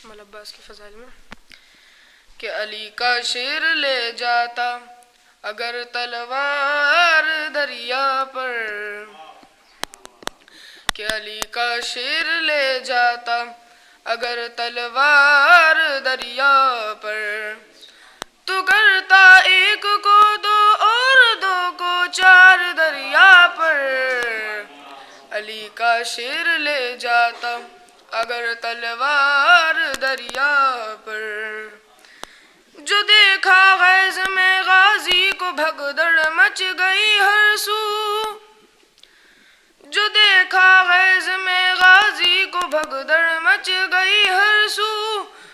مولا عباس کے فضائل میں کہ علی کا شیر لے جاتا اگر تلوار دریا پر، کہ علی کا شیر لے جاتا اگر تلوار دریا پر، تو کرتا ایک کو دو اور دو کو چار دریا پر، علی کا شیر لے جاتا اگر تلوار دریا پر، جو دیکھا غیظ میں غازی کو بھگدڑ مچ گئی ہر سو، جو دیکھا غیظ میں غازی کو بھگدڑ مچ گئی ہر سو،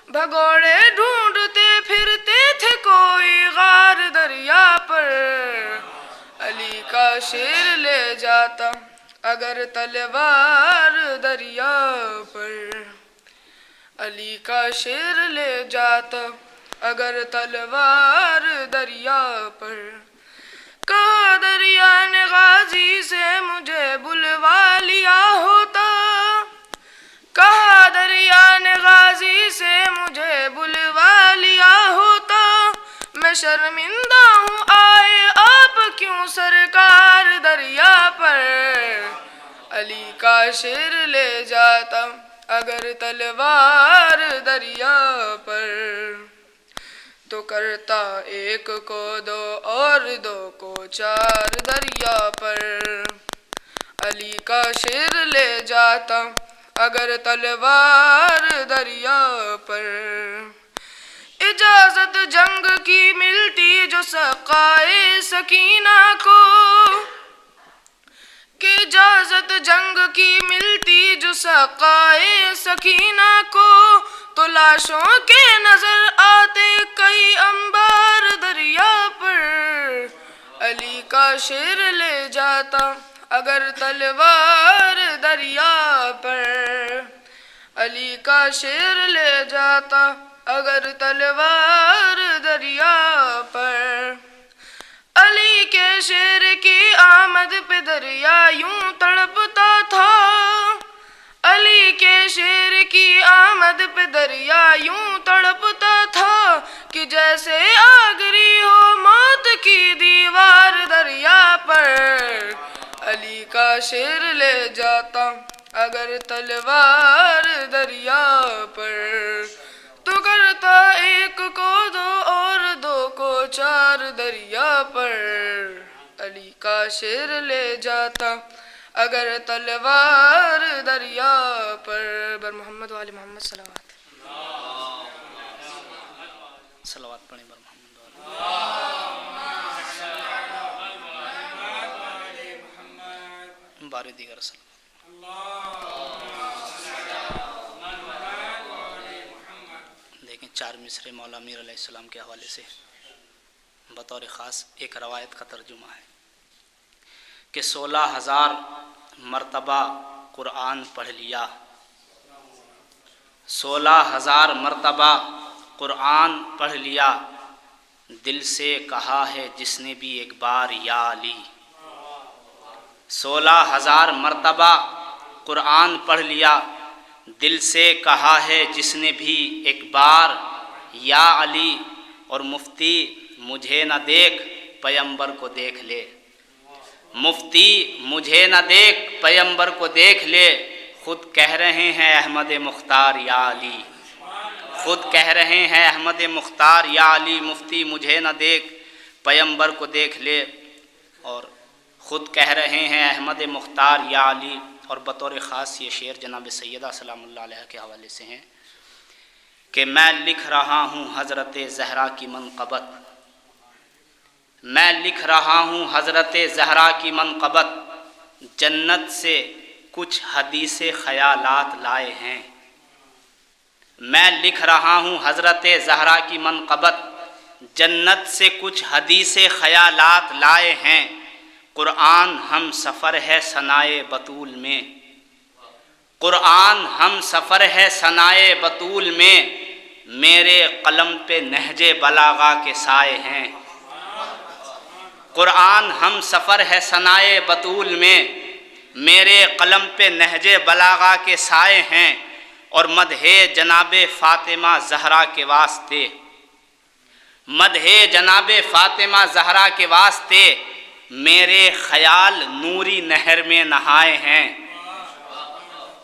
بھگوڑے ڈھونڈتے پھرتے تھے کوئی غار دریا پر، علی کا شیر لے جاتا اگر تلوار دریا پر، علی کا شیر لے جاتا اگر تلوار دریا پر، کہا دریا نے غازی سے مجھے بلوا لیا ہوتا، کہا دریا نے غازی سے مجھے بلوا لیا ہوتا، میں شرمندہ ہوں آئے آپ کیوں سرکار دریا پر، علی کا شیر لے جاتا اگر تلوار دریا پر، تو کرتا ایک کو دو اور دو کو چار دریا پر، علی کا شیر لے جاتا اگر تلوار دریا پر، اجازت جنگ کی ملتی جو سقائے سکینہ کو، کہ اجازت جنگ کی ملتی جو سقائے سکینہ کو، تو لاشوں کے نظر آتے کئی انبار دریا پر، علی کا شیر لے جاتا اگر تلوار دریا پر، علی کا شیر لے جاتا اگر تلوار دریا پر، علی کے شیر کی آمد پہ دریا یوں تڑپتا تھا، علی کے شیر کی آمد پہ دریا یوں تڑپتا تھا، کہ جیسے آگری ہو موت کی دیوار دریا پر، علی کا شیر لے جاتا اگر تلوار دریا پر، تو کرتا ایک کو دو اور دو کو چار دریا پر، علی کا شیر لے جاتا اگر تلوار دریا پر، بر محمد و آل محمد صلوات، صلوات پڑھیں بر محمد و آل بار دیگر صلوات۔ دیکھیں چار مصرے مولا امیر علیہ السلام کے حوالے سے بطور خاص ایک روایت کا ترجمہ ہے کہ 16,000 مرتبہ قرآن پڑھ لیا، 16,000 مرتبہ قرآن پڑھ لیا، دل سے کہا ہے جس نے بھی ایک بار یا علی، 16,000 مرتبہ قرآن پڑھ لیا، دل سے کہا ہے جس نے بھی ایک بار یا علی، اور مفتی مجھے نہ دیکھ پیغمبر کو دیکھ لے، مفتی مجھے نہ دیکھ پیغمبر کو دیکھ لے، خود کہہ رہے ہیں احمد مختار یا علی، خود کہہ رہے ہیں احمد مختار یا علی، مفتی مجھے نہ دیکھ پیغمبر کو دیکھ لے، اور خود کہہ رہے ہیں احمد مختار یا علی۔ اور بطور خاص یہ شعر جناب سیدہ سلام اللہ علیہ کے حوالے سے ہیں کہ میں لکھ رہا ہوں حضرت زہرا کی منقبت، میں لکھ رہا ہوں حضرت زہرا کی منقبت، جنت سے کچھ حدیث خیالات لائے ہیں، میں لکھ رہا ہوں حضرت زہرا کی منقبت، جنت سے کچھ حدیث خیالات لائے ہیں، قرآن ہم سفر ہے ثنائے بطول میں، قرآن ہم سفر ہے ثنائے بطول میں، میرے قلم پہ نہج بلاغہ کے سائے ہیں، قرآن ہم سفر ہے ثنائے بطول میں، میرے قلم پہ نہج بلاغہ کے سائے ہیں، اور مدح جناب فاطمہ زہرا کے واسطے، مدح جناب فاطمہ زہرا کے واسطے میرے خیال نوری نہر میں نہائے ہیں،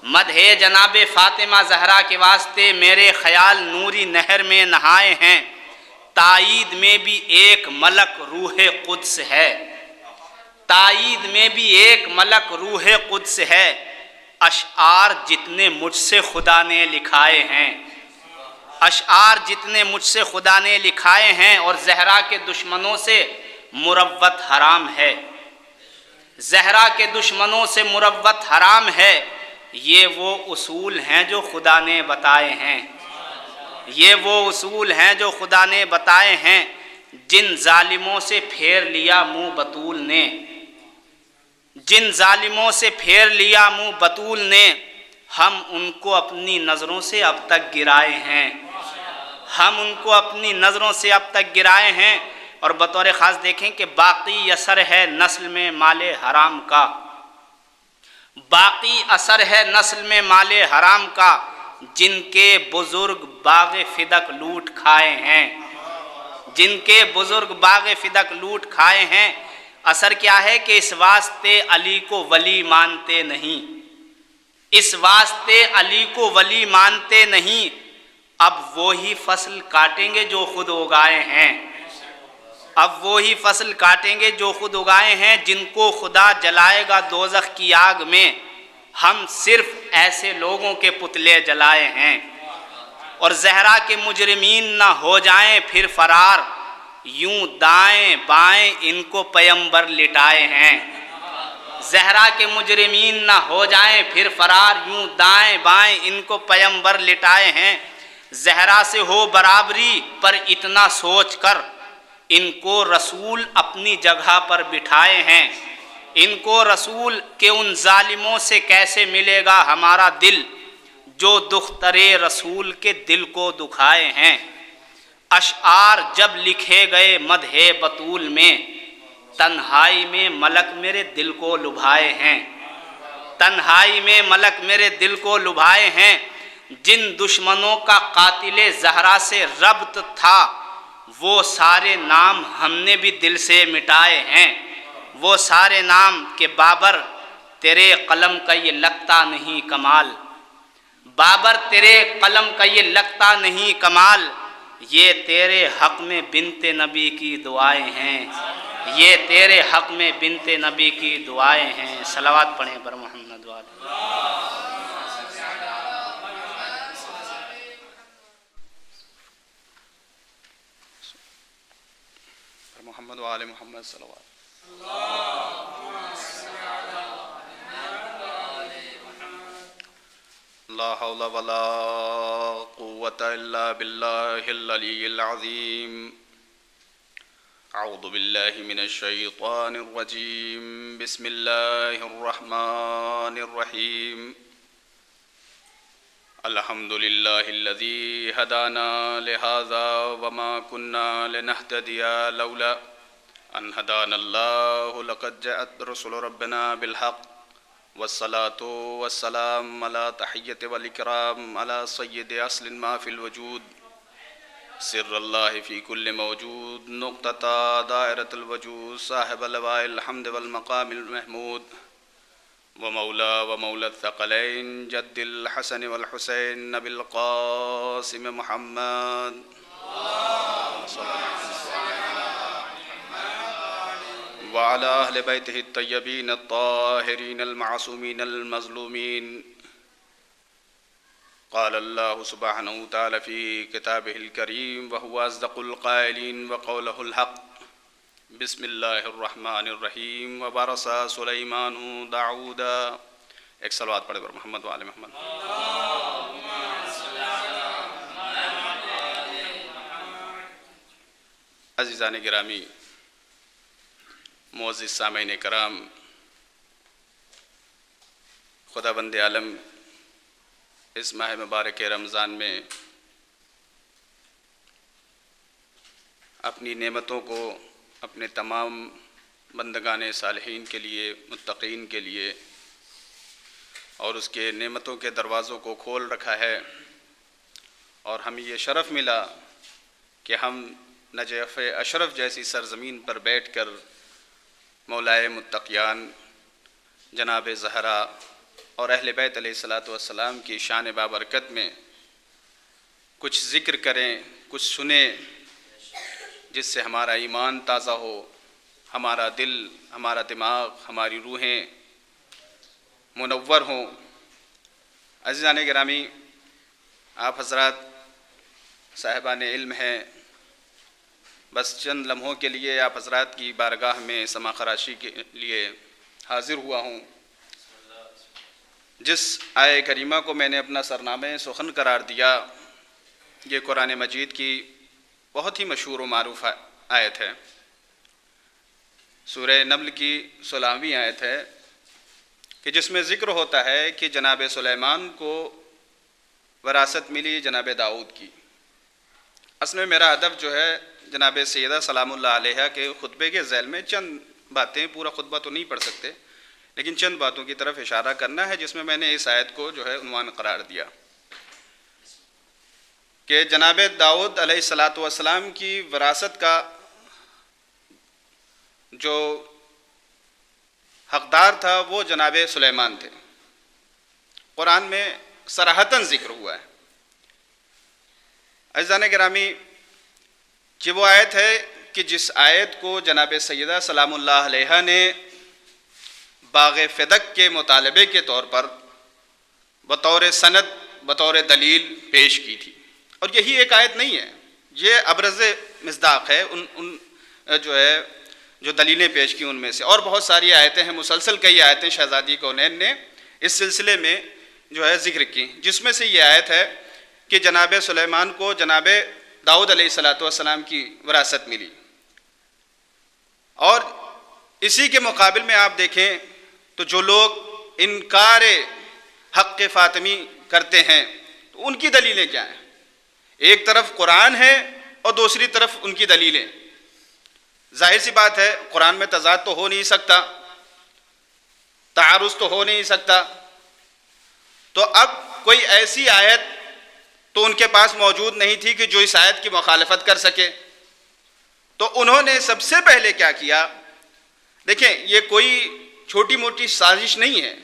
مدح جناب فاطمہ زہرا کے واسطے میرے خیال نوری نہر میں نہائے ہیں، تائید میں بھی ایک ملک روح قدس ہے، تائید میں بھی ایک ملک روح قدس ہے، اشعار جتنے مجھ سے خدا نے لکھائے ہیں، اشعار جتنے مجھ سے خدا نے لکھائے ہیں، اور زہرا کے دشمنوں سے مروت حرام ہے، زہرا کے دشمنوں سے مروت حرام ہے، یہ وہ اصول ہیں جو خدا نے بتائے ہیں، یہ وہ اصول ہیں جو خدا نے بتائے ہیں، جن ظالموں سے پھیر لیا منہ بطول نے، جن ظالموں سے پھیر لیا منہ بطول نے، ہم ان کو اپنی نظروں سے اب تک گرائے ہیں، ہم ان کو اپنی نظروں سے اب تک گرائے ہیں۔ اور بطور خاص دیکھیں کہ باقی اثر ہے نسل میں مال حرام کا، باقی اثر ہے نسل میں مال حرام کا، جن کے بزرگ باغ فدق لوٹ کھائے ہیں، جن کے بزرگ باغ فدق لوٹ کھائے ہیں۔ اثر کیا ہے کہ اس واسطے علی کو ولی مانتے نہیں، اس واسطے علی کو ولی مانتے نہیں، اب وہی فصل کاٹیں گے جو خود اگائے ہیں، اب وہی فصل کاٹیں گے جو خود اگائے ہیں، جن کو خدا جلائے گا دوزخ کی آگ میں، ہم صرف ایسے لوگوں کے پتلے جلائے ہیں۔ اور زہرا کے مجرمین نہ ہو جائیں پھر فرار، یوں دائیں بائیں ان کو پیمبر لٹائے ہیں، زہرا کے مجرمین نہ ہو جائیں پھر فرار، یوں دائیں بائیں ان کو پیمبر لٹائے ہیں۔ زہرا سے ہو برابری پر اتنا سوچ کر، ان کو رسول اپنی جگہ پر بٹھائے ہیں، ان کو رسول کے ان ظالموں سے کیسے ملے گا ہمارا دل، جو دخترے رسول کے دل کو دکھائے ہیں۔ اشعار جب لکھے گئے مدح بطول میں، تنہائی میں ملک میرے دل کو لبھائے ہیں، تنہائی میں ملک میرے دل کو لبھائے ہیں۔ جن دشمنوں کا قاتل زہرا سے ربط تھا، وہ سارے نام ہم نے بھی دل سے مٹائے ہیں، وہ سارے نام کہ بابر تیرے قلم کا یہ لگتا نہیں کمال، بابر تیرے قلم کا یہ لگتا نہیں کمال، یہ تیرے حق میں بنت نبی کی دعائیں ہیں، یہ تیرے حق میں بنت نبی کی دعائیں ہیں۔ صلوات پڑھیں بر محمد والے۔ محمد وآل محمد صلوات۔ لا حول ولا قوة إلا بالله العلي العظيم۔ أعوذ بالله من الشيطان الرجيم، بسم الله الرحمن الرحيم۔ الحمد لله الذي هدانا لهذا وما كنا لنهتدي لولا أن هدانا الله، لقد جاءت رسل ربنا بالحق، والصلاة والسلام على تحية والإكرام على سيد أصل ما في الوجود، سر الله في كل موجود، نقطة دائرة الوجود، صاحب اللواء الحمد والمقام المحمود، ومولى الثقلين، جد الحسن والحسين، نبي القاسم محمد، وعلى أهل بيته الطيبين الطاهرين المعصومين المظلومين۔ قال الله سبحانه وتعالى في كتابه الكريم وهو أصدق القائلين وقوله الحق، بسم الله الرحمن الرحيم، وبرس سليمان داود۔ ایک صلوات پڑھے پر محمد وآل محمد۔ عزیزان گرامی، معزز سامعین کرام، خدا بند عالم اس ماہ مبارک رمضان میں اپنی نعمتوں کو اپنے تمام بندگان صالحین کے لیے، متقین کے لیے اور اس کے نعمتوں کے دروازوں کو کھول رکھا ہے، اور ہمیں یہ شرف ملا کہ ہم نجف اشرف جیسی سرزمین پر بیٹھ کر مولائے متقیان جناب زہرا اور اہل بیت علیہ الصلاۃ والسلام کی شان بابرکت میں کچھ ذکر کریں، کچھ سنیں، جس سے ہمارا ایمان تازہ ہو، ہمارا دل، ہمارا دماغ، ہماری روحیں منور ہوں۔ عزیزان گرامی، آپ حضرات صاحبان علم ہیں، بس چند لمحوں کے لیے آپ حضرات کی بارگاہ میں سما خراشی کے لیے حاضر ہوا ہوں۔ جس آیہ کریمہ کو میں نے اپنا سرنامہ سخن قرار دیا، یہ قرآن مجید کی بہت ہی مشہور و معروف آیت ہے، سورہ نمل کی 16ویں آیت ہے، کہ جس میں ذکر ہوتا ہے کہ جناب سلیمان کو وراثت ملی جناب داؤد کی۔ اصل میں میرا ہدف جو ہے جناب سیدہ سلام اللہ علیہ کے خطبے کے ذیل میں چند باتیں، پورا خطبہ تو نہیں پڑھ سکتے، لیکن چند باتوں کی طرف اشارہ کرنا ہے، جس میں نے اس آیت کو جو ہے عنوان قرار دیا کہ جناب داؤد علیہ الصلاۃ والسلام کی وراثت کا جو حقدار تھا وہ جناب سلیمان تھے۔ قرآن میں صراحتاً ذکر ہوا ہے۔ عزیزان گرامی، یہ وہ آیت ہے کہ جس آیت کو جناب سیدہ سلام اللہ علیہ نے باغ فدق کے مطالبے کے طور پر بطور سند، بطور دلیل پیش کی تھی، اور یہی ایک آیت نہیں ہے، یہ ابرز مصداق ہے ان جو دلیلیں پیش کی ان میں سے، اور بہت ساری آیتیں ہیں، مسلسل کئی آیتیں شہزادی کونین نے اس سلسلے میں جو ہے ذکر کی، جس میں سے یہ آیت ہے کہ جناب سلیمان کو جناب داؤد علیہ الصلاۃ والسلام کی وراثت ملی۔ اور اسی کے مقابل میں آپ دیکھیں تو جو لوگ انکار حق فاطمی کرتے ہیں تو ان کی دلیلیں کیا ہیں؟ ایک طرف قرآن ہے اور دوسری طرف ان کی دلیلیں۔ ظاہر سی بات ہے، قرآن میں تضاد تو ہو نہیں سکتا، تعارض تو ہو نہیں سکتا، تو اب کوئی ایسی آیت تو ان کے پاس موجود نہیں تھی کہ جو اس آیت کی مخالفت کر سکے، تو انہوں نے سب سے پہلے کیا کیا؟ دیکھیں، یہ کوئی چھوٹی موٹی سازش نہیں ہے۔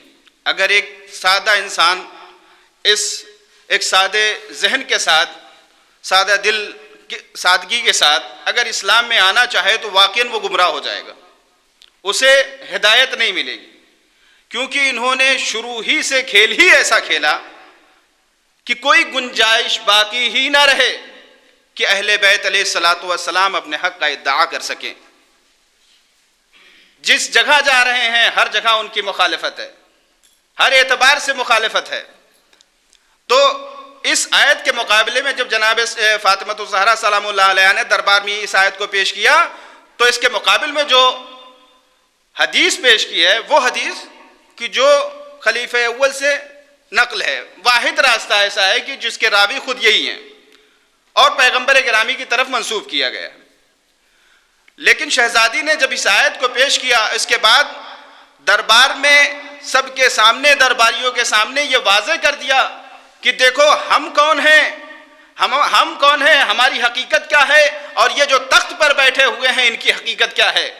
اگر ایک سادہ انسان ایک سادے ذہن کے ساتھ، سادہ دل سادگی کے ساتھ اگر اسلام میں آنا چاہے تو واقعاً وہ گمراہ ہو جائے گا، اسے ہدایت نہیں ملے گی، کیونکہ انہوں نے شروع ہی سے کھیل ہی ایسا کھیلا کہ کوئی گنجائش باقی ہی نہ رہے کہ اہل بیت علیہ الصلاۃ والسلام اپنے حق کا ادعا کر سکیں۔ جس جگہ جا رہے ہیں ہر جگہ ان کی مخالفت ہے، ہر اعتبار سے مخالفت ہے۔ تو اس آیت کے مقابلے میں جب جناب فاطمہ الزہرا سلام اللہ علیہ نے دربار میں اس آیت کو پیش کیا، تو اس کے مقابل میں جو حدیث پیش کی ہے وہ حدیث کہ جو خلیفہ اول سے نقل ہے، واحد راستہ ایسا ہے کہ جس کے راوی خود یہی ہیں اور پیغمبر گرامی کی طرف منسوب کیا گیا ہے۔ لیکن شہزادی نے جب اس آیت کو پیش کیا، اس کے بعد دربار میں سب کے سامنے، درباریوں کے سامنے یہ واضح کر دیا کہ دیکھو ہم کون ہیں، ہم کون ہیں، ہماری حقیقت کیا ہے، اور یہ جو تخت پر بیٹھے ہوئے ہیں ان کی حقیقت کیا ہے۔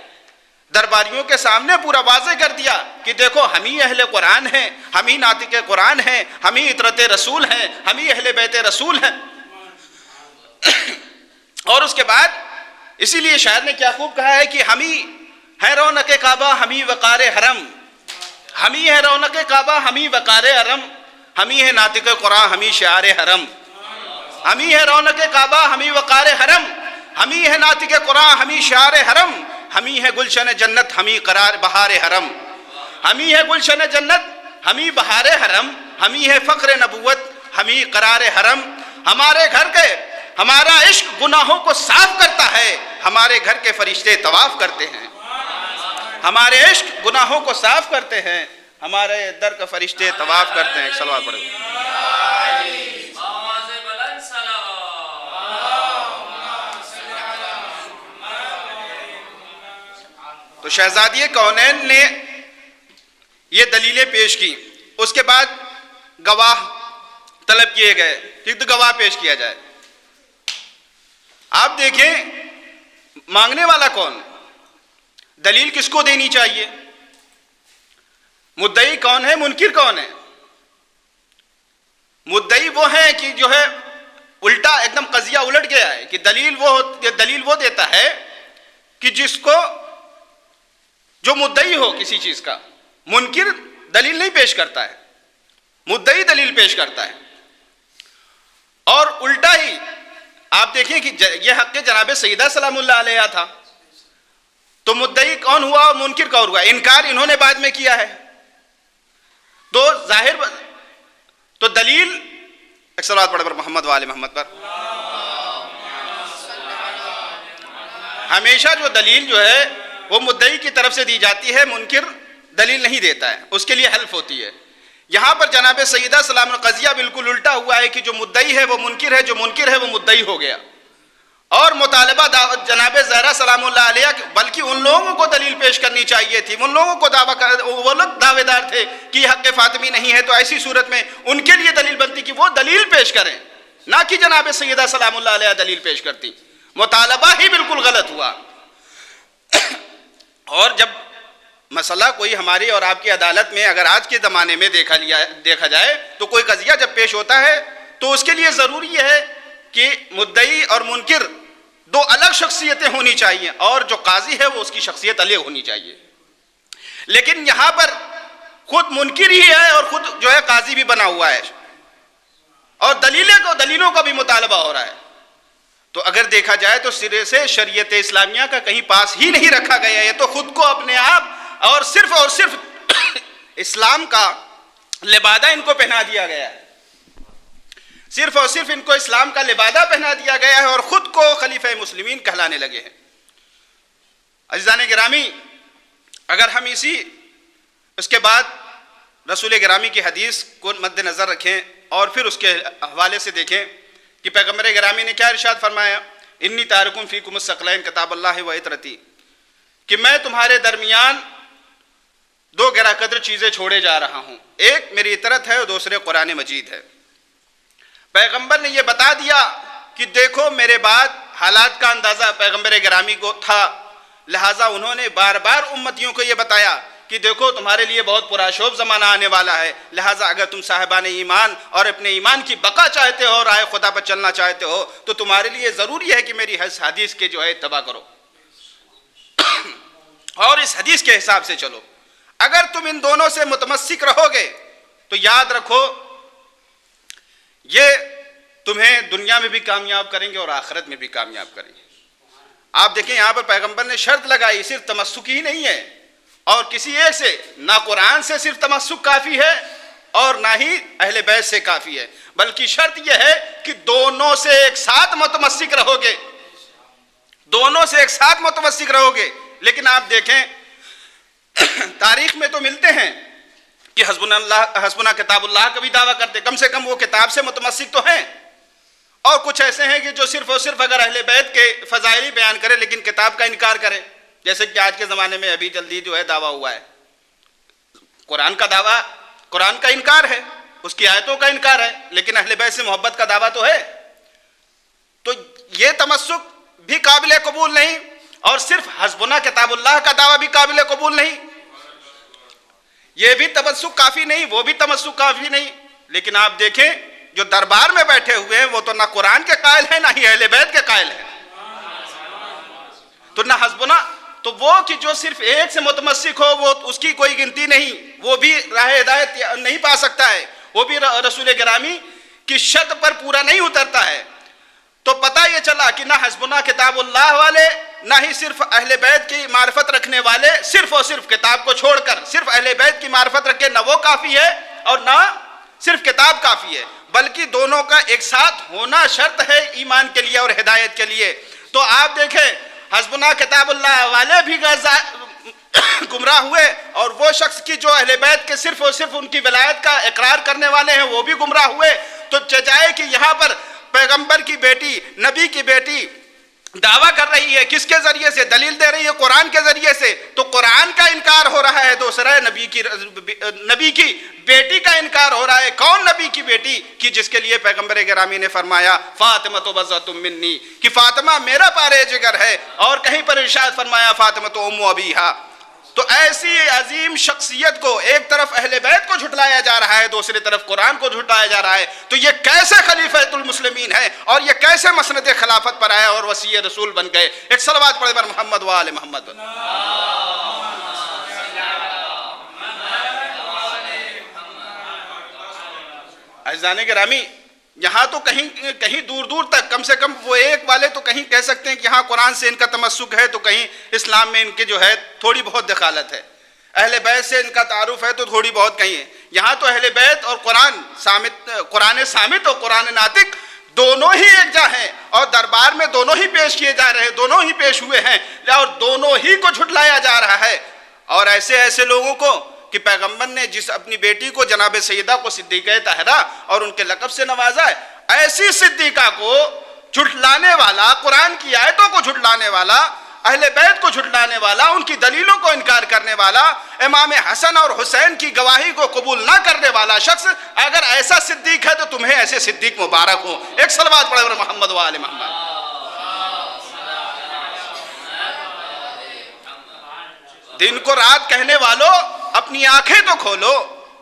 درباریوں کے سامنے پورا واضح کر دیا کہ دیکھو ہم ہی اہل قرآن ہیں، ہم ہی ناطق قرآن ہیں، ہم ہی اطرت رسول ہیں، ہم ہی اہل بیت رسول ہیں۔ اور اس کے بعد اسی لیے شاعر نے کیا خوب کہا ہے کہ ہم ہی ہے رونق کعبہ، ہم ہی وقار حرم، ہم ہی ہے رونق کعبہ، ہم ہی وقار حرم، ہم ہی ہے ناطق قرآن، ہم ہی شعار حرم، ہم ہی ہے رونق کعبہ، ہم ہی وقار حرم، ہم ہی ہے ناطق قرآن، ہم ہی شعار حرم، ہم ہی ہے گلشن جنت، ہم ہی قرار بہار حرم، ہم ہی ہے گلشن جنت، ہم ہی بہار حرم، ہم ہی ہے فخر نبوت، ہم ہی قرار حرم۔ ہمارے گھر کے ہمارا عشق گناہوں کو صاف کرتا ہے، ہمارے گھر کے فرشتے طواف کرتے ہیں، ہمارے عشق گناہوں کو صاف کرتے ہیں، ہمارے در کا فرشتے طواف کرتے ہیں۔ صلوات پڑھو۔ تو شہزادی کونین نے یہ دلیلیں پیش کی۔ اس کے بعد گواہ طلب کیے گئے کہ گواہ پیش کیا جائے. آپ دیکھیں مانگنے والا کون, دلیل کس کو دینی چاہیے, مدعی کون ہے, منکر کون ہے؟ مدعی وہ ہے کہ جو ہے الٹا ایک دم قضیہ الٹ گیا ہے کہ دلیل وہ دیتا ہے کہ جس کو جو مدعی ہو کسی چیز کا. منکر دلیل نہیں پیش کرتا ہے, مدعی دلیل پیش کرتا ہے. اور الٹا ہی آپ دیکھیں کہ یہ حق جناب سیدہ سلام اللہ علیہ تھا, تو مدعی کون ہوا اور منکر کون ہوا؟ انکار انہوں نے بعد میں کیا ہے. تو ظاہر تو دلیل ایک صلوات پڑھ پر محمد و آل محمد پر. ہمیشہ جو دلیل جو ہے وہ مدعی کی طرف سے دی جاتی ہے, منکر دلیل نہیں دیتا ہے, اس کے لیے حلف ہوتی ہے. یہاں پر جناب سیدہ سلام القضیہ بالکل الٹا ہوا ہے کہ جو مدعی ہے وہ منکر ہے, جو منکر ہے وہ مدعی ہو گیا. اور مطالبہ جناب زہرا سلام اللہ علیہ, بلکہ ان لوگوں کو دلیل پیش کرنی چاہیے تھی, ان لوگوں کو وہ لوگ دعوے دار تھے کہ حق فاطمی نہیں ہے, تو ایسی صورت میں ان کے لیے دلیل بنتی کہ وہ دلیل پیش کریں, نہ کہ جناب سیدہ سلام اللہ علیہ دلیل پیش کرتی. مطالبہ ہی بالکل غلط ہوا. اور جب مسئلہ کوئی ہماری اور آپ کی عدالت میں اگر آج کے زمانے میں دیکھا جائے تو کوئی قضیہ جب پیش ہوتا ہے تو اس کے لیے ضروری ہے کہ مدعی اور منکر دو الگ شخصیتیں ہونی چاہیے, اور جو قاضی ہے وہ اس کی شخصیت الگ ہونی چاہیے. لیکن یہاں پر خود منکر ہی ہے اور خود جو ہے قاضی بھی بنا ہوا ہے, اور دلیلوں کا بھی مطالبہ ہو رہا ہے. تو اگر دیکھا جائے تو سرے سے شریعت اسلامیہ کا کہیں پاس ہی نہیں رکھا گیا ہے, تو خود کو اپنے آپ اور صرف اسلام کا لبادہ ان کو پہنا دیا گیا ہے, صرف اور صرف ان کو اسلام کا لبادہ پہنا دیا گیا ہے, اور خود کو خلیفہ مسلمین کہلانے لگے ہیں. عزیزان گرامی, اگر ہم اس کے بعد رسول گرامی کی حدیث کو مد نظر رکھیں اور پھر اس کے حوالے سے دیکھیں کہ پیغمبر گرامی نے کیا ارشاد فرمایا, انی تارکم فیکم الثقلین کتاب اللہ و عطرتی, کہ میں تمہارے درمیان دو گرا قدر چیزیں چھوڑے جا رہا ہوں, ایک میری عطرت ہے اور دوسرے قرآن مجید ہے. پیغمبر نے یہ بتا دیا کہ دیکھو میرے بعد حالات کا اندازہ پیغمبر گرامی کو تھا, لہٰذا انہوں نے بار بار امتیوں کو یہ بتایا کہ دیکھو تمہارے لیے بہت پراشوب زمانہ آنے والا ہے, لہٰذا اگر تم صاحبان ایمان اور اپنے ایمان کی بقا چاہتے ہو اور رائے خدا پر چلنا چاہتے ہو تو تمہارے لیے ضروری ہے کہ میری حدیث کے جو ہے اتباع کرو اور اس حدیث کے حساب سے چلو. اگر تم ان دونوں سے متمسک رہو گے تو یاد رکھو یہ تمہیں دنیا میں بھی کامیاب کریں گے اور آخرت میں بھی کامیاب کریں گے. آپ دیکھیں یہاں پر پیغمبر نے شرط لگائی, صرف تمسک ہی نہیں ہے, اور کسی ایک سے نہ قرآن سے صرف تمسک کافی ہے اور نہ ہی اہل بیت سے کافی ہے, بلکہ شرط یہ ہے کہ دونوں سے ایک ساتھ متمسک رہو گے, دونوں سے ایک ساتھ متمسک رہو گے. لیکن آپ دیکھیں تاریخ میں تو ملتے ہیں کہ حسبنا کتاب اللہ کا بھی دعویٰ کرتے, کم سے کم وہ کتاب سے متمسک تو ہیں, اور کچھ ایسے ہیں کہ جو صرف اور صرف اگر اہل بیت کے فضائل ہی بیان کرے لیکن کتاب کا انکار کرے, جیسے کہ آج کے زمانے میں ابھی جلدی جو ہے دعویٰ ہوا ہے, قرآن کا دعویٰ, قرآن کا انکار ہے, اس کی آیتوں کا انکار ہے, لیکن اہل بیت سے محبت کا دعویٰ تو ہے. تو یہ تمسک بھی قابل قبول نہیں, اور صرف حسبنا کتاب اللہ کا دعویٰ بھی قابل قبول نہیں, یہ بھی تمسک کافی نہیں, وہ بھی تمسک کافی نہیں. لیکن آپ دیکھیں جو دربار میں بیٹھے ہوئے ہیں وہ تو نہ قرآن کے قائل ہیں نہ ہی اہل بیت کے قائل ہیں, تو نہ حسبنا, تو وہ کہ جو صرف ایک سے متمسک ہو وہ اس کی کوئی گنتی نہیں, وہ بھی راہ ہدایت نہیں پا سکتا ہے, وہ بھی رسول گرامی کی شرط پر پورا نہیں اترتا ہے. تو پتہ یہ چلا کہ نہ حسبنا کتاب اللہ والے نہ ہی صرف اہل بیت کی معرفت رکھنے والے صرف اور صرف کتاب کو چھوڑ کر صرف اہل بیت کی معرفت رکھے, نہ وہ کافی ہے اور نہ صرف کتاب کافی ہے, بلکہ دونوں کا ایک ساتھ ہونا شرط ہے ایمان کے لیے اور ہدایت کے لیے. تو آپ دیکھیں حسبنا کتاب اللہ والے بھی گمراہ ہوئے, اور وہ شخص کی جو اہل بیت کے صرف اور صرف ان کی ولایت کا اقرار کرنے والے ہیں وہ بھی گمراہ ہوئے. تو جائے کہ یہاں پر پیغمبر کی بیٹی, نبی کی بیٹی دعویٰ کر رہی ہے، کس کے ذریعے سے؟ دلیل دے رہی ہے قرآن کے ذریعے سے۔ تو قرآن کا انکار ہو رہا ہے، دوسرا نبی کی بیٹی کا انکار ہو رہا ہے۔ کون نبی کی بیٹی؟ کہ جس کے لیے پیغمبر گرامی نے فرمایا فاطمہ بضعۃ منی، کہ فاطمہ میرا پارے جگر ہے، اور کہیں پر ارشاد فرمایا فاطمہ ام ابیہا۔ تو ایسی عظیم شخصیت کو ایک طرف اہل بیت کو جھٹلایا جا رہا ہے، دوسری طرف قرآن کو جھٹلایا جا رہا ہے، تو یہ کیسے خلیفۃ المسلمین ہے، اور یہ کیسے مسند خلافت پر آیا اور وصی رسول بن گئے؟ ایک صلوات پڑھے بر محمد و آل محمد۔ عزیزان گرامی، یہاں تو کہیں دور دور تک، کم سے کم وہ ایک والے تو کہیں کہہ سکتے ہیں کہ یہاں قرآن سے ان کا تمسک ہے، تو کہیں اسلام میں ان کے جو ہے تھوڑی بہت دخالت ہے، اہل بیت سے ان کا تعارف ہے تو تھوڑی بہت کہیں ہے۔ یہاں تو اہل بیت اور قرآن صامت اور قرآن ناطق دونوں ہی ایک جا ہیں، اور دربار میں دونوں ہی پیش کیے جا رہے ہیں، دونوں ہی پیش ہوئے ہیں، اور دونوں ہی کو جھٹلایا جا رہا ہے۔ اور ایسے لوگوں کو کہ پیغمبر نے جس اپنی بیٹی کو جناب سیدہ کو صدیقہ طاہرہ اور ان کے لقب سے نوازا ہے، ایسی صدیقہ کو جھٹلانے والا، قرآن کی آیتوں کو جھٹلانے والا، اہل بیت کو جھٹلانے والا، ان کی دلیلوں کو انکار کرنے والا، امام حسن اور حسین کی گواہی کو قبول نہ کرنے والا شخص اگر ایسا صدیق ہے تو تمہیں ایسے صدیق مبارک ہو۔ ایک صلوات پڑھے محمد و آل محمد۔ دن کو رات کہنے والوں، اپنی آنکھیں تو کھولو،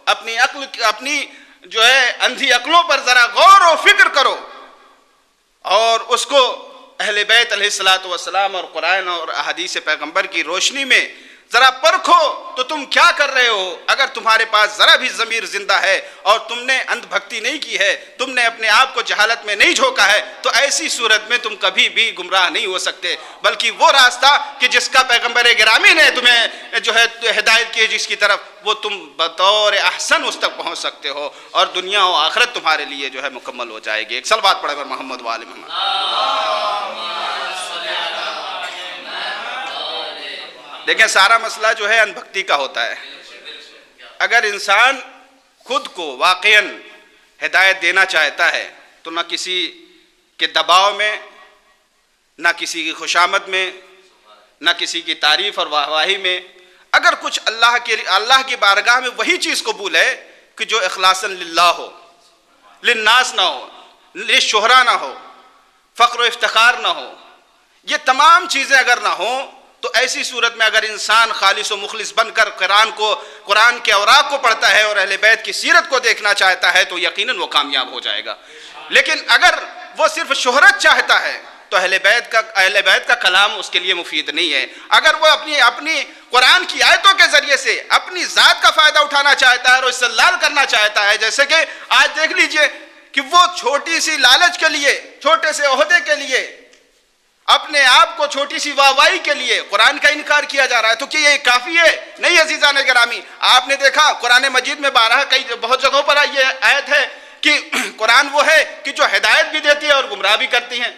اپنی جو ہے اندھی عقلوں پر ذرا غور و فکر کرو، اور اس کو اہل بیت علیہ الصلوۃ والسلام اور قرآن اور احادیث پیغمبر کی روشنی میں ذرا پرکھو تو تم کیا کر رہے ہو۔ اگر تمہارے پاس ذرا بھی ضمیر زندہ ہے اور تم نے اندھ بھکتی نہیں کی ہے، تم نے اپنے آپ کو جہالت میں نہیں جھونکا ہے، تو ایسی صورت میں تم کبھی بھی گمراہ نہیں ہو سکتے، بلکہ وہ راستہ کہ جس کا پیغمبر گرامی نے تمہیں جو ہے ہدایت کی، جس کی طرف وہ تم بطور احسن اس تک پہنچ سکتے ہو، اور دنیا و آخرت تمہارے لیے جو ہے مکمل ہو جائے گی۔ ایک صلوات پڑھے محمد و آل محمد۔ دیکھیں، سارا مسئلہ جو ہے اندھ بھکتی کا ہوتا ہے۔ اگر انسان خود کو واقعاً ہدایت دینا چاہتا ہے تو نہ کسی کے دباؤ میں، نہ کسی کی خوشامد میں، نہ کسی کی تعریف اور واہواہی میں، اگر کچھ اللہ کی بارگاہ میں وہی چیز قبول ہے کہ جو اخلاصاً للہ ہو، للناس نہ ہو، للشہرا نہ ہو، فخر و افتخار نہ ہو، یہ تمام چیزیں اگر نہ ہوں، تو ایسی صورت میں اگر انسان خالص و مخلص بن کر قرآن کے اوراق کو پڑھتا ہے اور اہل بیت کی سیرت کو دیکھنا چاہتا ہے تو یقیناً وہ کامیاب ہو جائے گا۔ لیکن اگر وہ صرف شہرت چاہتا ہے تو اہل بیت کا کلام اس کے لیے مفید نہیں ہے۔ اگر وہ اپنی قرآن کی آیتوں کے ذریعے سے اپنی ذات کا فائدہ اٹھانا چاہتا ہے اور استدلال کرنا چاہتا ہے، جیسے کہ آج دیکھ لیجئے کہ وہ چھوٹی سی لالچ کے لیے، چھوٹے سے عہدے کے لیے، اپنے آپ کو چھوٹی سی واہوائی کے لیے قرآن کا انکار کیا جا رہا ہے، تو کیا یہ کافی ہے؟ نہیں عزیزان گرامی، آپ نے دیکھا قرآن مجید میں بہت جگہوں پر یہ آیت ہے کہ قرآن وہ ہے کہ جو ہدایت بھی دیتی ہے اور گمراہ بھی کرتی ہیں۔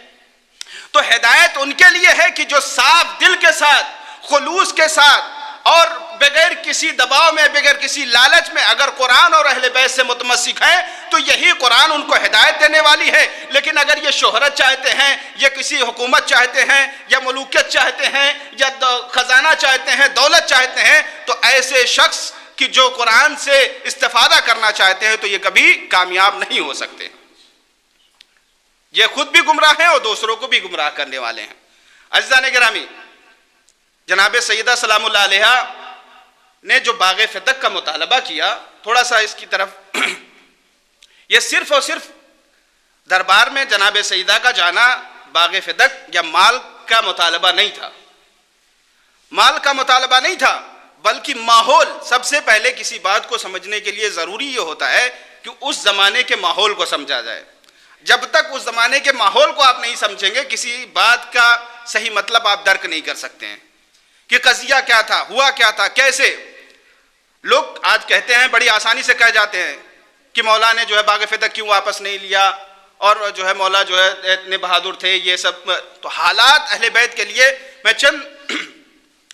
تو ہدایت ان کے لیے ہے کہ جو صاف دل کے ساتھ، خلوص کے ساتھ اور بغیر کسی دباؤ میں، بغیر کسی لالچ میں اگر قرآن اور اہل بیت سے متمسک ہیں تو یہی قرآن ان کو ہدایت دینے والی ہے۔ لیکن اگر یہ شہرت چاہتے ہیں، یا کسی حکومت چاہتے ہیں، یا ملوکیت چاہتے ہیں، یا خزانہ چاہتے ہیں، دولت چاہتے ہیں، تو ایسے شخص کہ جو قرآن سے استفادہ کرنا چاہتے ہیں تو یہ کبھی کامیاب نہیں ہو سکتے۔ یہ خود بھی گمراہ ہیں اور دوسروں کو بھی گمراہ کرنے والے ہیں۔ عزیزان گرامی، جناب سیدہ سلام اللہ علیہا نے جو باغ فتق کا مطالبہ کیا، تھوڑا سا اس کی طرف، یہ صرف اور صرف دربار میں جناب سیدہ کا جانا باغ فتق یا مال کا مطالبہ نہیں تھا، مال کا مطالبہ نہیں تھا، بلکہ ماحول۔ سب سے پہلے کسی بات کو سمجھنے کے لیے ضروری یہ ہوتا ہے کہ اس زمانے کے ماحول کو سمجھا جائے۔ جب تک اس زمانے کے ماحول کو آپ نہیں سمجھیں گے، کسی بات کا صحیح مطلب آپ درک نہیں کر سکتے ہیں کہ قضیہ کیا تھا، ہوا کیا تھا، کیسے۔ لوگ آج کہتے ہیں، بڑی آسانی سے کہہ جاتے ہیں کہ مولا نے جو ہے باغ فتق کیوں واپس نہیں لیا، اور جو ہے مولا جو ہے اتنے بہادر تھے، یہ سب۔ تو حالات اہل بیت کے لیے میں چند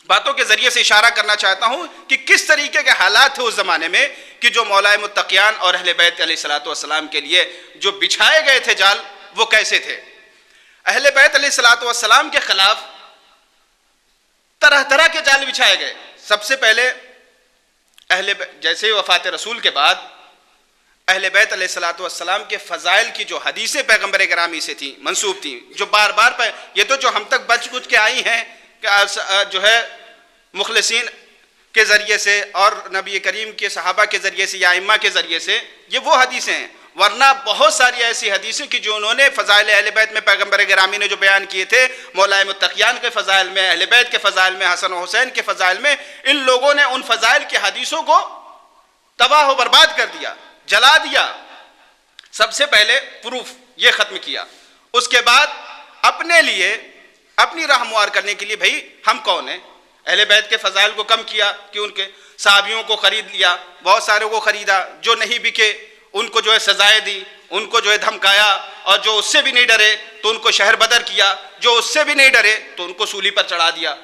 باتوں کے ذریعے سے اشارہ کرنا چاہتا ہوں کہ کس طریقے کے حالات تھے اس زمانے میں کہ جو مولا متقیان اور اہل بیت علیہ الصلوۃ والسلام کے لیے جو بچھائے گئے تھے جال، وہ کیسے تھے۔ اہل بیت علیہ الصلوۃ والسلام کے خلاف طرح طرح کے جال بچھائے گئے. سب سے پہلے جیسے وفات رسول کے بعد اہل بیت علیہ الصلوۃ والسلام کے فضائل کی جو حدیثیں پیغمبر گرامی سے تھیں منسوب تھیں, جو بار بار یہ تو جو ہم تک بچ کچھ کے آئی ہیں جو ہے مخلصین کے ذریعے سے اور نبی کریم کے صحابہ کے ذریعے سے یا ائمہ کے ذریعے سے, یہ وہ حدیثیں ہیں. ورنہ بہت ساری ایسی حدیثیں کہ جو انہوں نے فضائل اہل بیت میں پیغمبر گرامی نے جو بیان کیے تھے, مولائے متقیان کے فضائل میں, اہل بیت کے فضائل میں, حسن و حسین کے فضائل میں, ان لوگوں نے ان فضائل کی حدیثوں کو تباہ و برباد کر دیا, جلا دیا. سب سے پہلے پروف یہ ختم کیا. اس کے بعد اپنے لیے اپنی راہ ہموار کرنے کے لیے بھائی ہم کون ہیں, اہل بیت کے فضائل کو کم کیا کہ ان کے صحابیوں کو خرید لیا, بہت سارے کو خریدا, جو نہیں بکے ان کو جو ہے سزائیں دی, ان کو جو ہے دھمکایا, اور جو اس سے بھی نہیں ڈرے تو ان کو شہر بدر کیا, جو اس سے بھی نہیں ڈرے تو ان کو سولی پر چڑھا دیا.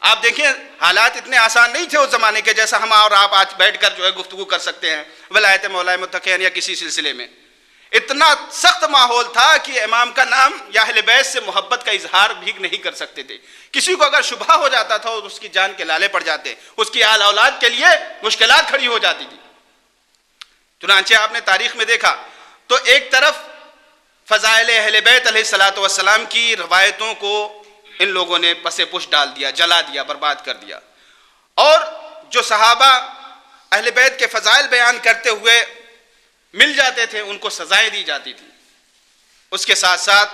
آپ دیکھیں حالات اتنے آسان نہیں تھے اس زمانے کے جیسا ہم اور آپ آج بیٹھ کر جو ہے گفتگو کر سکتے ہیں ولایت مولائے متقین یا کسی سلسلے میں. اتنا سخت ماحول تھا کہ امام کا نام یا اہل بیت سے محبت کا اظہار بھی نہیں کر سکتے تھے. کسی کو اگر شبہ ہو جاتا تھا تو اس کی جان کے لالے پڑ جاتے, اس کی آل اولاد کے لیے مشکلات کھڑی ہو جاتی تھی. چنانچہ آپ نے تاریخ میں دیکھا تو ایک طرف فضائل اہل بیت علیہ الصلوۃ والسلام کی روایتوں کو ان لوگوں نے پسے پش ڈال دیا, جلا دیا, برباد کر دیا, اور جو صحابہ اہل بیت کے فضائل بیان کرتے ہوئے مل جاتے تھے ان کو سزائیں دی جاتی تھی. اس کے ساتھ ساتھ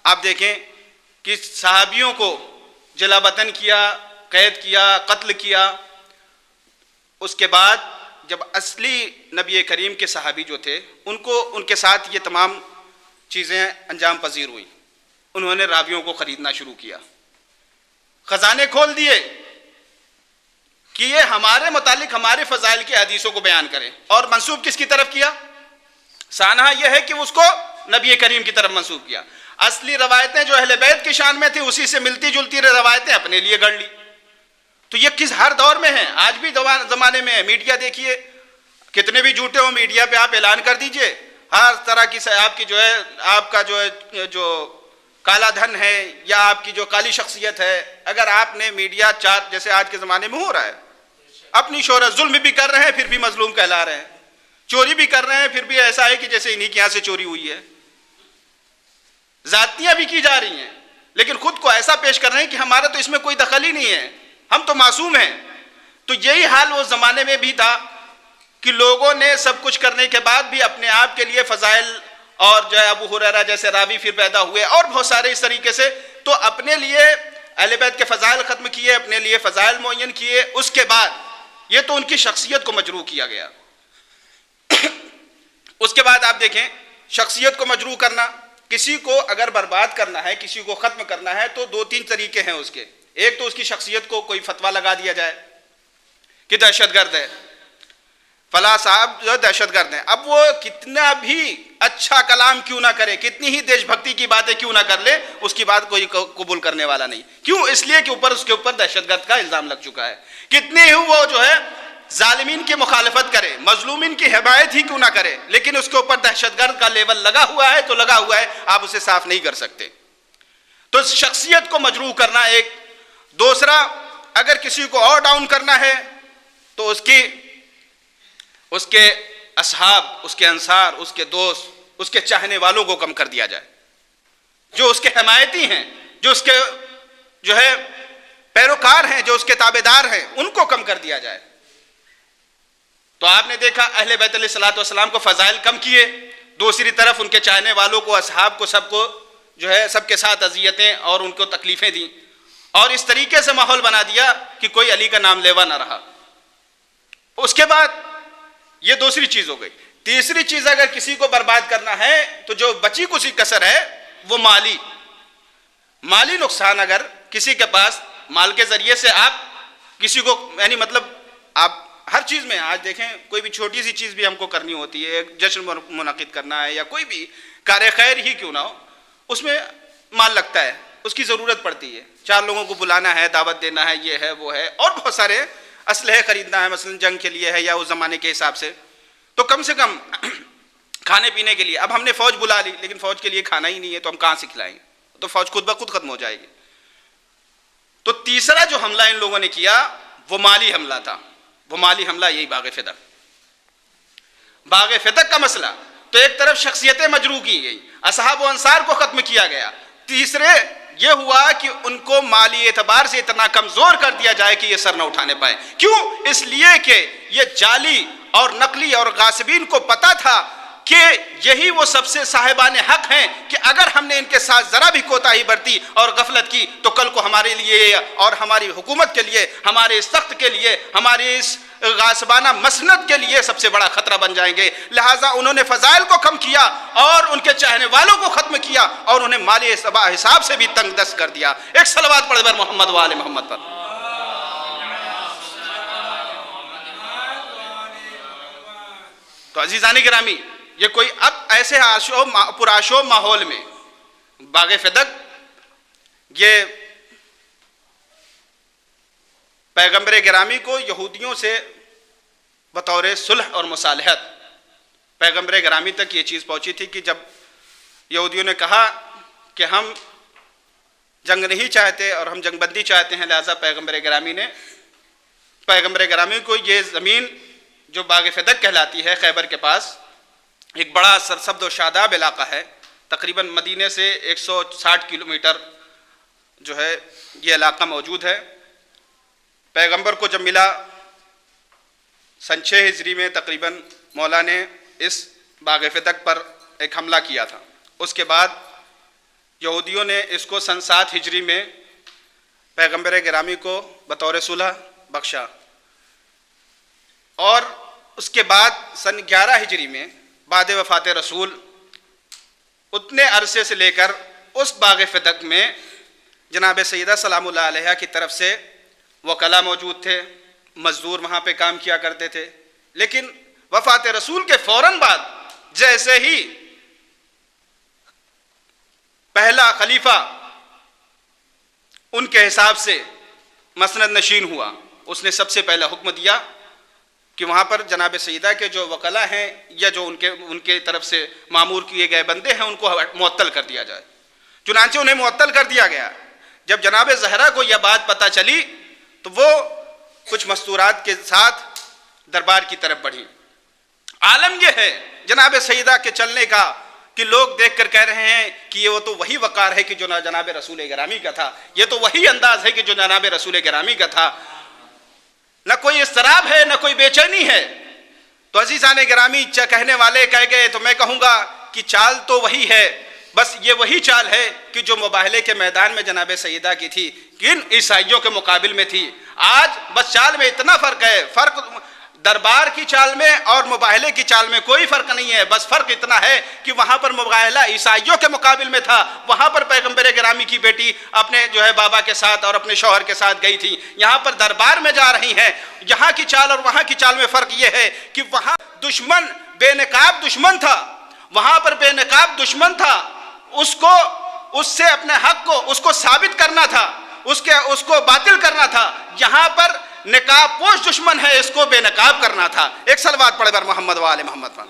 آپ دیکھیں کہ صحابیوں کو جلا وطن کیا, قید کیا, قتل کیا. اس کے بعد جب اصلی نبی کریم کے صحابی جو تھے ان کے ساتھ یہ تمام چیزیں انجام پذیر ہوئیں, انہوں نے راویوں کو خریدنا شروع کیا, خزانے کھول دیے کہ یہ ہمارے متعلق ہمارے فضائل کی حدیثوں کو بیان کریں. اور منسوب کس کی طرف کیا؟ سانحہ یہ ہے کہ اس کو نبی کریم کی طرف منسوب کیا. اصلی روایتیں جو اہل بیت کی شان میں تھی اسی سے ملتی جلتی روایتیں اپنے لیے گڑھ لی. تو یہ کس ہر دور میں ہیں, آج بھی زمانے میں ہے. میڈیا دیکھیے کتنے بھی جھوٹے ہو, میڈیا پہ آپ اعلان کر دیجئے, ہر طرح کی آپ کی جو ہے آپ کا جو کالا دھن ہے یا آپ کی جو کالی شخصیت ہے, اگر آپ نے میڈیا جیسے آج کے زمانے میں ہو رہا ہے, اپنی شہرت, ظلم بھی کر رہے ہیں پھر بھی مظلوم کہلا رہے ہیں, چوری بھی کر رہے ہیں پھر بھی ایسا ہے کہ جیسے انہی کے یہاں سے چوری ہوئی ہے, زیادتیاں بھی کی جا رہی ہیں, لیکن خود کو ایسا پیش کر رہے ہیں کہ ہمارا تو اس میں کوئی دخل ہی نہیں ہے, ہم تو معصوم ہیں. تو یہی حال اس زمانے میں بھی تھا کہ لوگوں نے سب کچھ کرنے کے بعد بھی اپنے آپ کے لیے فضائل, اور جو ہے ابو ہریرہ جیسے راوی پھر پیدا ہوئے, اور بہت سارے اس طریقے سے, تو اپنے لیے اہل بیت کے فضائل ختم کیے, اپنے لیے فضائل معین کیے. اس کے بعد یہ تو ان کی شخصیت کو مجروح کیا گیا. اس کے بعد آپ دیکھیں شخصیت کو مجروح کرنا, کسی کو اگر برباد کرنا ہے, کسی کو ختم کرنا ہے تو دو تین طریقے ہیں اس کے. ایک تو اس کی شخصیت کو کوئی فتویٰ لگا دیا جائے کہ دہشت گرد ہے, فلاں صاحب جو دہشت گرد ہیں. اب وہ کتنا بھی اچھا کلام کیوں نہ کرے, کتنی ہی دیش بھکتی کی باتیں کیوں نہ کر لے, اس کی بات کوئی قبول کرنے والا نہیں. کیوں؟ اس لیے کہ اس کے اوپر دہشت گرد کا الزام لگ چکا ہے. کتنی ہی وہ جو ہے ظالمین کی مخالفت کرے, مظلومین کی حمایت ہی کیوں نہ کرے, لیکن اس کے اوپر دہشت گرد کا لیبل لگا ہوا ہے تو لگا ہوا ہے, آپ اسے صاف نہیں کر سکتے. تو شخصیت کو مجروح کرنا ایک. دوسرا, اگر کسی کو اور ڈاؤن کرنا ہے تو اس کے اصحاب, اس کے انصار, اس کے دوست, اس کے چاہنے والوں کو کم کر دیا جائے, جو اس کے حمایتی ہیں, جو اس کے جو ہے پیروکار ہیں, جو اس کے تابعدار ہیں, ان کو کم کر دیا جائے. تو آپ نے دیکھا اہل بیت علیہ الصلوۃ والسلام کو فضائل کم کیے, دوسری طرف ان کے چاہنے والوں کو, اصحاب کو, سب کو جو ہے سب کے ساتھ اذیتیں اور ان کو تکلیفیں دیں, اور اس طریقے سے ماحول بنا دیا کہ کوئی علی کا نام لیوا نہ رہا. اس کے بعد یہ دوسری چیز ہو گئی. تیسری چیز, اگر کسی کو برباد کرنا ہے تو جو بچی کسی کسر ہے وہ مالی نقصان. اگر کسی کے پاس مال کے ذریعے سے آپ کسی کو, یعنی مطلب آپ ہر چیز میں آج دیکھیں کوئی بھی چھوٹی سی چیز بھی ہم کو کرنی ہوتی ہے, جشن منعقد کرنا ہے یا کوئی بھی کار خیر ہی کیوں نہ ہو, اس میں مال لگتا ہے, اس کی ضرورت پڑتی ہے. 4 لوگوں کو بلانا ہے, دعوت دینا ہے, یہ ہے وہ ہے, اور بہت سارے اسلحے خریدنا ہے, مثلا جنگ کے لیے ہے یا اس زمانے کے حساب سے, تو کم سے کم کھانے پینے کے لیے. اب ہم نے فوج بلا لی لیکن فوج کے لیے کھانا ہی نہیں ہے تو ہم کہاں سے کھلائیں گے؟ تو فوج خود بخود ختم ہو جائے گی. تو تیسرا جو حملہ ان لوگوں نے کیا وہ مالی حملہ تھا. وہ مالی حملہ یہی باغ فتق. باغ فتق کا مسئلہ تو ایک طرف شخصیتیں مجروح کی گئی, اصحاب و انصار کو ختم کیا گیا. تیسرے یہ ہوا کہ ان کو مالی اعتبار سے اتنا کمزور کر دیا جائے کہ یہ سر نہ اٹھانے پائے. کیوں؟ اس لیے کہ یہ جعلی اور نقلی اور غاصبین کو پتا تھا کہ یہی وہ سب سے صاحبان حق ہیں کہ اگر ہم نے ان کے ساتھ ذرا بھی کوتاہی برتی اور غفلت کی تو کل کو ہمارے لیے اور ہماری حکومت کے لیے, ہمارے اس تخت کے لیے, ہمارے اس غاصبانہ مسند کے لیے سب سے بڑا خطرہ بن جائیں گے. لہٰذا انہوں نے فضائل کو کم کیا اور ان کے چاہنے والوں کو ختم کیا اور انہیں مالی حساب سے بھی تنگ دست کر دیا. ایک صلوات پڑھ بر محمد و آل محمد پر. تو عزیزان گرامی, یہ کوئی اب ایسے پرآشوب ماحول میں باغ فتق یہ پیغمبر گرامی کو یہودیوں سے بطور صلح اور مصالحت پیغمبر گرامی تک یہ چیز پہنچی تھی کہ جب یہودیوں نے کہا کہ ہم جنگ نہیں چاہتے اور ہم جنگ بندی چاہتے ہیں, لہذا پیغمبر گرامی کو یہ زمین جو باغ فتق کہلاتی ہے خیبر کے پاس, ایک بڑا سرسبز و شاداب علاقہ ہے, تقریباً مدینے سے 160 کلومیٹر جو ہے یہ علاقہ موجود ہے. پیغمبر کو جب ملا سن 6 ہجری میں تقریباً مولا نے اس باغ فتق پر ایک حملہ کیا تھا. اس کے بعد یہودیوں نے اس کو سن 7 ہجری میں پیغمبر گرامی کو بطور صلح بخشا, اور اس کے بعد سن 11 ہجری میں بعد وفات رسول اتنے عرصے سے لے کر اس باغ فتق میں جناب سیدہ سلام اللہ علیہ کی طرف سے وکلا موجود تھے, مزدور وہاں پہ کام کیا کرتے تھے. لیکن وفات رسول کے فوراً بعد جیسے ہی پہلا خلیفہ ان کے حساب سے مسند نشین ہوا, اس نے سب سے پہلا حکم دیا کہ وہاں پر جناب سیدہ کے جو وکلا ہیں یا جو ان کے طرف سے مامور کیے گئے بندے ہیں ان کو معطل کر دیا جائے. چنانچہ انہیں معطل کر دیا گیا. جب جناب زہرا کو یہ بات پتہ چلی تو وہ کچھ مستورات کے ساتھ دربار کی طرف بڑھی. عالم یہ ہے جناب سیدہ کے چلنے کا کہ لوگ دیکھ کر کہہ رہے ہیں کہ یہ وہ تو وہی وقار ہے کہ جو جناب رسول گرامی کا تھا, یہ تو وہی انداز ہے کہ جو جناب رسول گرامی کا تھا. نہ کوئی اضطراب ہے نہ کوئی بے چینی ہے. تو عزیزان گرامی کہنے والے کہہ گئے تو میں کہوں گا کہ چال تو وہی ہے, بس یہ وہی چال ہے کہ جو مباہلے کے میدان میں جناب سیدہ کی تھی کن عیسائیوں کے مقابل میں تھی. آج بس چال میں اتنا فرق ہے, فرق دربار کی چال میں اور مباہلے کی چال میں کوئی فرق نہیں ہے. بس فرق اتنا ہے کہ وہاں پر مباہلہ عیسائیوں کے مقابل میں تھا, وہاں پر پیغمبر گرامی کی بیٹی اپنے جو ہے بابا کے ساتھ اور اپنے شوہر کے ساتھ گئی تھی. یہاں پر دربار میں جا رہی ہیں. یہاں کی چال اور وہاں کی چال میں فرق یہ ہے کہ وہاں دشمن بے نقاب دشمن تھا, وہاں پر بے نقاب دشمن تھا, اس سے اپنے حق کو اس کو ثابت کرنا تھا, اس کو باطل کرنا تھا. یہاں پر نقاب پوش دشمن ہے, اس کو بے نقاب کرنا تھا. ایک صلوات پڑھے بر محمد و آل محمد پر.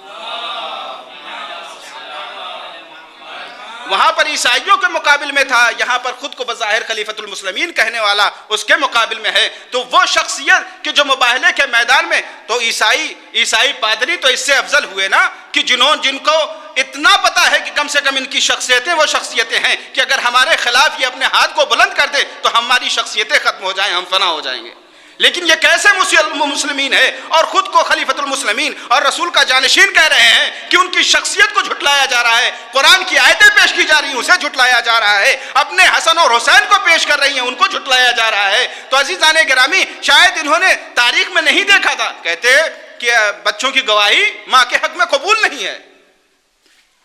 وہاں پر عیسائیوں کے مقابل میں تھا, یہاں پر خود کو بظاہر خلیفۃ المسلمین کہنے والا اس کے مقابل میں ہے. تو وہ شخصیت کہ جو مباہلے کے میدان میں, تو عیسائی پادری تو اس سے افضل ہوئے نا کہ جن کو اتنا پتا ہے کہ کم سے کم ان کی شخصیتیں وہ شخصیتیں ہیں کہ اگر ہمارے خلاف یہ اپنے ہاتھ کو بلند کر دے تو ہماری شخصیتیں ختم ہو جائیں, ہم فنا ہو جائیں گے. لیکن یہ کیسے مسلمین ہے اور خود کو خلیفۃ المسلمین اور رسول کا جانشین کہہ رہے ہیں کہ ان کی شخصیت کو جھٹلایا جا رہا ہے, قرآن کی آیتیں پیش کی جا رہی ہیں اسے جھٹلایا جا رہا ہے, اپنے حسن اور حسین کو پیش کر رہی ہیں ان کو جھٹلایا جا رہا ہے. تو عزیزان گرامی شاید انہوں نے تاریخ میں نہیں دیکھا تھا, کہتے کہ بچوں کی گواہی ماں کے حق میں قبول نہیں ہے,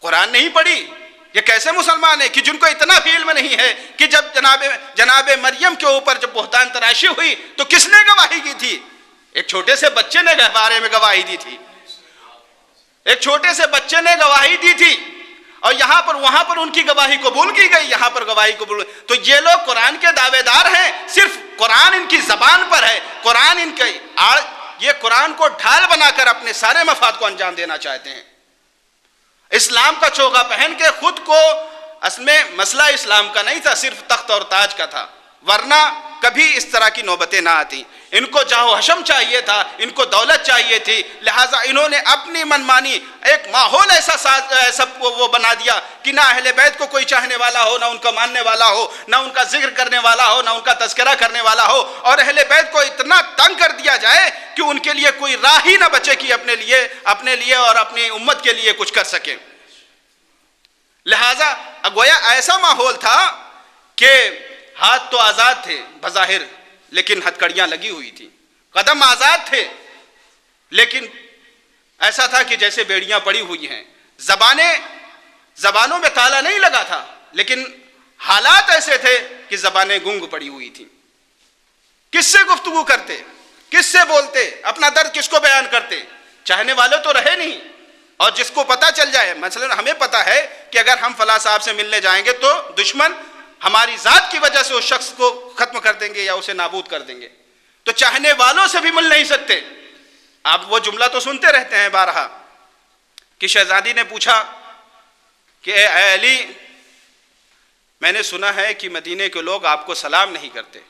قرآن نہیں پڑھی. یہ کیسے مسلمان ہیں کہ جن کو اتنا بھی علم نہیں ہے کہ جب جناب مریم کے اوپر جب بہتان تراشی ہوئی تو کس نے گواہی کی تھی؟ ایک چھوٹے سے بچے نے بارے میں گواہی دی تھی, ایک چھوٹے سے بچے نے گواہی دی تھی, اور یہاں پر وہاں پر ان کی گواہی قبول کی گئی, یہاں پر گواہی قبول. تو یہ لوگ قرآن کے دعوے دار ہیں, صرف قرآن ان کی زبان پر ہے, قرآن ان کے یہ قرآن کو ڈھال بنا کر اپنے سارے مفاد کو انجام دینا چاہتے ہیں. اسلام کا چوغا پہن کے خود کو اصل میں مسئلہ اسلام کا نہیں تھا، صرف تخت اور تاج کا تھا، ورنہ کبھی اس طرح کی نوبتیں نہ آتی۔ ان کو جاہ و حشم چاہیے تھا، ان کو دولت چاہیے تھی، لہٰذا انہوں نے اپنی منمانی ایک ماحول ایسا وہ بنا دیا کہ نہ اہل بیت کو کوئی چاہنے والا ہو، نہ ان کا ماننے والا ہو، نہ ان کا ذکر کرنے والا ہو، نہ ان کا تذکرہ کرنے والا ہو، اور اہل بیت کو اتنا تنگ کر دیا جائے کہ ان کے لیے کوئی راہ ہی نہ بچے کہ اپنے لیے اور اپنی امت کے لیے کچھ کر سکیں۔ لہٰذا گویا ایسا ماحول تھا کہ ہاتھ تو آزاد تھے بظاہر، لیکن ہتھکڑیاں لگی ہوئی تھی، قدم آزاد تھے لیکن ایسا تھا کہ جیسے بیڑیاں پڑی ہوئی ہیں، زبانوں میں تالا نہیں لگا تھا، لیکن حالات ایسے تھے کہ زبانیں گنگ پڑی ہوئی تھیں۔ کس سے گفتگو کرتے، کس سے بولتے، اپنا درد کس کو بیان کرتے؟ چاہنے والے تو رہے نہیں، اور جس کو پتہ چل جائے، مثلا ہمیں پتہ ہے کہ اگر ہم فلاں صاحب سے ملنے جائیں گے تو دشمن ہماری ذات کی وجہ سے اس شخص کو ختم کر دیں گے یا اسے نابود کر دیں گے، تو چاہنے والوں سے بھی مل نہیں سکتے۔ آپ وہ جملہ تو سنتے رہتے ہیں بارہا کہ شہزادی نے پوچھا کہ اے علی، میں نے سنا ہے کہ مدینے کے لوگ آپ کو سلام نہیں کرتے۔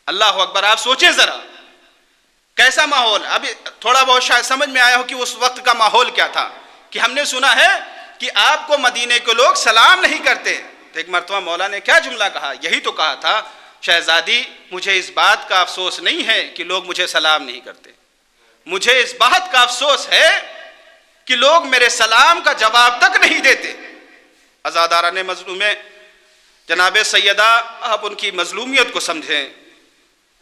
اللہ اکبر، آپ سوچیں ذرا کیسا ماحول۔ اب تھوڑا بہت شاید سمجھ میں آیا ہو کہ اس وقت کا ماحول کیا تھا، کہ ہم نے سنا ہے کہ آپ کو مدینے کے لوگ سلام نہیں کرتے۔ تو ایک مرتبہ مولا نے کیا جملہ کہا؟ یہی تو کہا تھا، شہزادی مجھے اس بات کا افسوس نہیں ہے کہ لوگ مجھے سلام نہیں کرتے، مجھے اس بات کا افسوس ہے کہ لوگ میرے سلام کا جواب تک نہیں دیتے۔ عزاداران مظلومیں، جناب سیدہ آپ ان کی مظلومیت کو سمجھیں،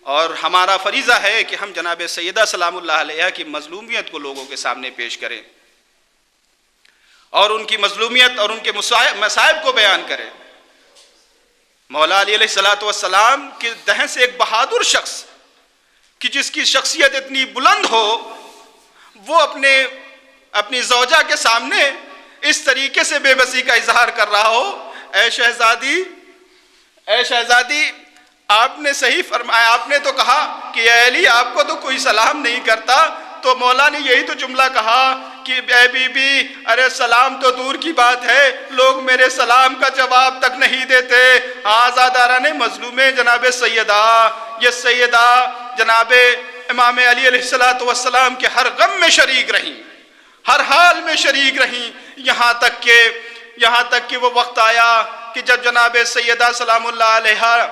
اور ہمارا فریضہ ہے کہ ہم جناب سیدہ سلام اللہ علیہ کی مظلومیت کو لوگوں کے سامنے پیش کریں اور ان کی مظلومیت اور ان کے مصائب کو بیان کریں۔ مولا علی علیہ السلام کے دہن سے ایک بہادر شخص کہ جس کی شخصیت اتنی بلند ہو، وہ اپنی زوجہ کے سامنے اس طریقے سے بے بسی کا اظہار کر رہا ہو۔ اے شہزادی آپ نے صحیح فرمایا، آپ نے تو کہا کہ اے علی آپ کو تو کوئی سلام نہیں کرتا، تو مولا نے یہی تو جملہ کہا کہ اے بی بی، ارے سلام تو دور کی بات ہے، لوگ میرے سلام کا جواب تک نہیں دیتے۔ آزاداران مظلومیں، جناب سیدہ جناب امام علی علیہ السلام کے ہر غم میں شریک رہیں، ہر حال میں شریک رہیں، یہاں تک کہ وہ وقت آیا کہ جب جناب سیدہ سلام اللہ علیہ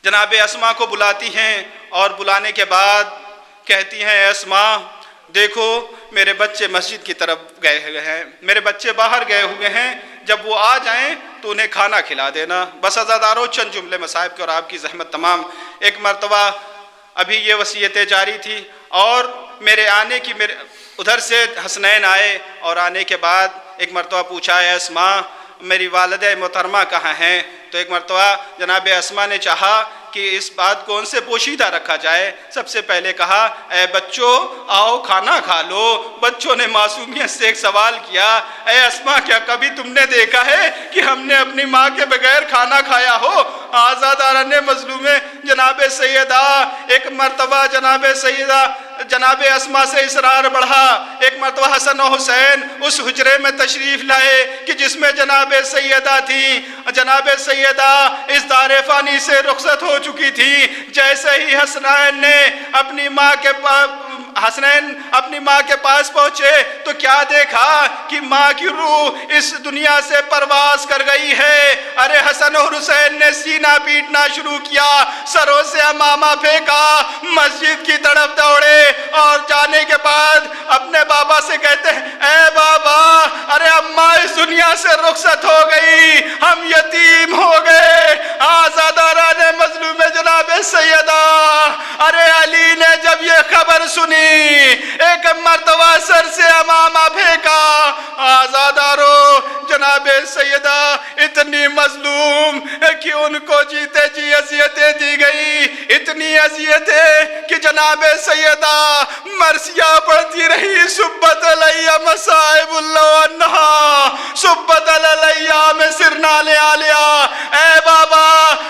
جناب اسما کو بلاتی ہیں، اور بلانے کے بعد کہتی ہیں، اسما دیکھو میرے بچے مسجد کی طرف گئے ہوئے ہیں، میرے بچے باہر گئے ہوئے ہیں، جب وہ آ جائیں تو انہیں کھانا کھلا دینا۔ بس عزادارو، چند جملے مصائب کے اور آپ کی زحمت تمام۔ ایک مرتبہ ابھی یہ وصیتیں جاری تھی، اور میرے ادھر سے حسنین آئے، اور آنے کے بعد ایک مرتبہ پوچھا ہے، اسما میری والدہ محترمہ کہاں ہیں؟ تو ایک مرتبہ جناب اسما نے چاہا کہ اس بات کو ان سے پوشیدہ رکھا جائے۔ سب سے پہلے کہا، اے بچوں آؤ کھانا کھا لو۔ بچوں نے معصومیت سے ایک سوال کیا، اے اسما کیا کبھی تم نے دیکھا ہے کہ ہم نے اپنی ماں کے بغیر کھانا کھایا ہو؟ آزاداران مظلومیں، جناب سیدہ ایک مرتبہ جناب اسما سے اصرار بڑھا۔ ایک مرتبہ حسن و حسین اس حجرے میں تشریف لائے کہ جس میں جناب سیدہ تھی۔ جناب سیدہ اس دار فانی سے رخصت ہو چکی تھی۔ جیسے ہی حسنین اپنی ماں کے پاس پہنچے تو کیا دیکھا کہ ماں کی روح اس دنیا سے پرواز کر گئی ہے۔ ارے حسن اور حسین نے سینہ پیٹنا شروع کیا، سروں سے امامہ پھینکا، مسجد کی طرف دوڑے، اور جانے کے بعد اپنے بابا سے کہتے ہیں، اے بابا ارے اماں اس دنیا سے رخصت ہو گئی، ہم یتیم ہو گئے۔ آزاداران مظلوم جناب سیدہ، ارے علی نے جب یہ خبر سنی ایک مرتبہ سر سے امامہ پھینکا۔ آزادارو، جناب سیدہ اتنی مظلوم کہ ان کو جیتے جی اذیتیں دی گئی، اتنی اذیتیں کہ جناب سیدہ مرثیہ پڑھتی رہی، سبت علیہ مصائب اللہ عنہا، سبت علیہ میں سرنا لے آلیا۔ اے بابا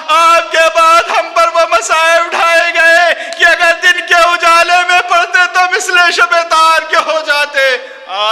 آپ کے بعد ہم پر وہ مصائب اٹھائے گئے کہ اگر دن کے اجالے میں پڑھتے تو مثل شب تار کے ہو جاتے۔